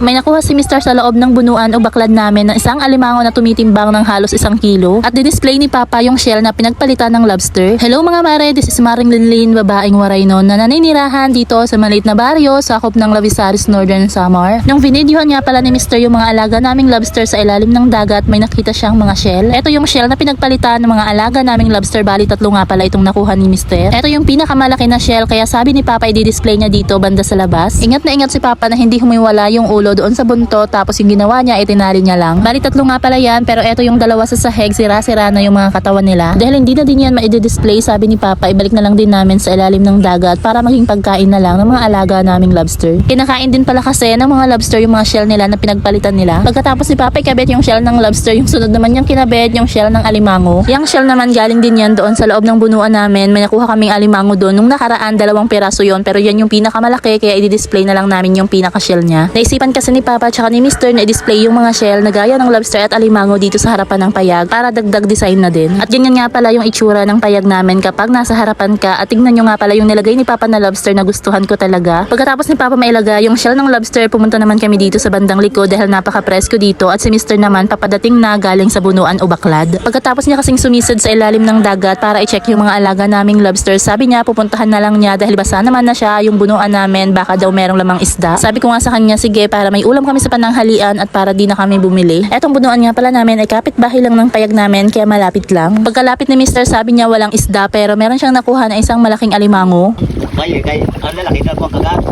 May nakuha si Mr. sa loob ng bunuan o baklad namin ng isang alimango na tumitimbang ng halos 1 kilo at di-display ni Papa yung shell na pinagpalitan ng lobster. Hello mga mare, this is Maring Linlin, babaeng waray nun na naninirahan dito sa maliit na baryo sakop ng Lavisaris, Northern Samar. Nung vinidyohan nga pala ni Mr. yung mga alaga naming lobster sa ilalim ng dagat, may nakita siyang mga shell. Ito yung shell na pinagpalitan ng mga alaga naming lobster, bali 3 nga pala itong nakuha ni Mr. Ito yung pinakamalaki na shell, kaya sabi ni Papa i-display niya dito banda sa labas. Ingat na ingat si Papa na hindi humiwala yung ulo doon sa bunto, tapos yung ginawa niya itinali niya lang. Bali 3 nga pala yan, pero eto yung 2 sa sahig, sira-sira na yung mga katawan nila. Dahil hindi na din yan ma-display, sabi ni Papa ibalik na lang din namin sa ilalim ng dagat para maging pagkain na lang ng mga alaga naming lobster. Kinakain din pala kasi ng mga lobster yung mga shell nila na pinagpalitan nila. Pagkatapos ni Papa ikabit yung shell ng lobster, yung sunod naman yung kinabit yung shell ng alimango. Yung shell naman galing din yan doon sa loob ng bunuan namin. May nakuha kaming alimango doon nung nakaraan, 2 piraso yon, pero yan yung pinakamalaki, kaya i-display na lang namin yung pinaka-shell niya. Naisipan kasi ni Papa tsaka ni Mr. na i-display yung mga shell na gaya ng lobster at alimango dito sa harapan ng payag para dagdag design na din. At ganyan nga pala yung itsura ng payag namin kapag nasa harapan ka, at tignan nyo nga pala yung nilagay ni Papa na lobster na gustuhan ko talaga. Pagkatapos ni Papa mailagay yung shell ng lobster, pumunta naman kami dito sa bandang likod dahil napaka-presko dito, at si Mr. naman papadating na galing sa bunuan o baklad. Pagkatapos niya kasing sumisid sa ilalim ng dagat para i-check yung mga alaga naming lobster, sabi niya pupuntahan na lang niya dahil basa naman na siya yung bunuan namin, baka daw merong lamang isda. Sabi ko nga sa kanya sige, para may ulam kami sa pananghalian at para di na kami bumili. Etong bunuan nga pala namin ay kapit-bahay lang ng payag namin, kaya malapit lang. Pagkalapit ni Mr. sabi niya walang isda, pero meron siyang nakuha na isang malaking alimango. Kay ang lalaki na ko kagat.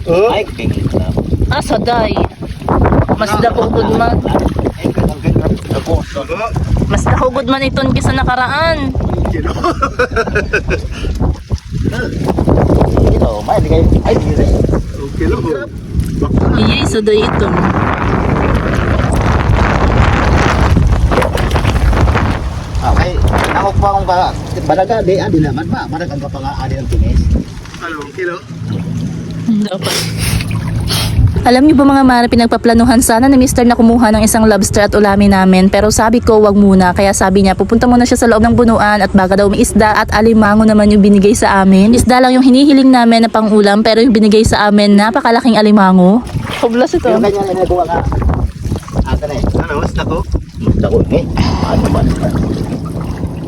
Oh. Ay, tingin na. Saday. Mas dakugod man. Ay, ang ganda. Ako. Mas dakugod man iton kisa nakaraan. Ito, may di kayo. Ay, di rin. Okay lang. Iyay, saday ito. Okay, ako pa akong balaga, di naman ba? Balaga pa nga adi ng tinis. Anong kilo? Dapat. Alam niyo ba mga mare, pinagpaplanuhan sana ni Mr. na kumuha ng isang lobster at ulamin namin, pero sabi ko wag muna, kaya sabi niya pupunta muna siya sa loob ng bunuan at baka daw may isda, at alimango naman yung binigay sa amin. Isda lang yung hinihiling namin na pang-ulam, pero yung binigay sa amin napakalaking alimango. Hublas ito. Yung kanya na nagawa ka. Ata na eh. Ano, basta ko? Dako eh. Ano ba?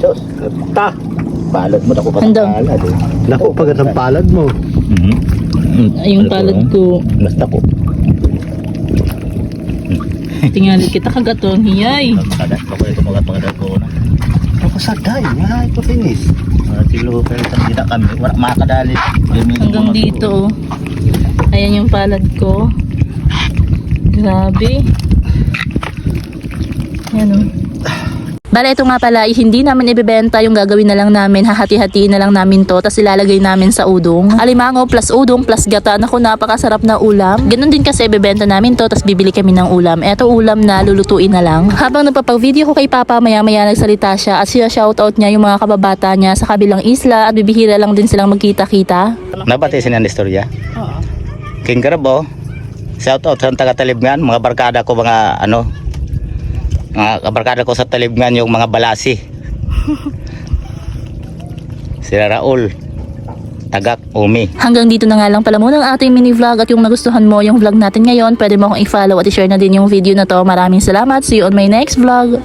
Sos, ta. Palad mo dako pa sa Andam. palad eh. Naku, pagkat ang palad mo. Ay, yung palad ko. Basta ko. Tingali kita kagaton, hiyay. Kadat ko ito mga ko na. Ako saday, nga ito tinis. Kilo pero hindi na kami wala makadali. Hanggang dito, oh. Ayan yung palad ko. Grabe. Ayan, oh. Bale, ito nga pala, hindi namin ibebenta, yung gagawin na lang namin, hahati-hatiin na lang namin to, tapos ilalagay namin sa udong. Alimango plus udong plus gata, naku, napakasarap na ulam. Ganun din kasi ibebenta namin to, tapos bibili kami ng ulam. Eto ulam na lulutuin na lang. Habang nagpapag-video ko kay Papa, maya-maya nagsalita siya at siya shoutout niya yung mga kababata niya sa kabilang isla, at bibihira lang din silang magkita-kita. Nabati sinan istorya? Oo. King Garabo. Shout out sa taga-Talibngan, mga barkada ko, mga ano, mga kabarkada ko sa Talibngan, yung mga balasi. Sila Raul, Tagak, Umi. Hanggang dito na nga lang pala muna ang ating mini vlog, at yung nagustuhan mo yung vlog natin ngayon, pwede mo akong i-follow at i-share na din yung video na to. Maraming salamat. See you on my next vlog.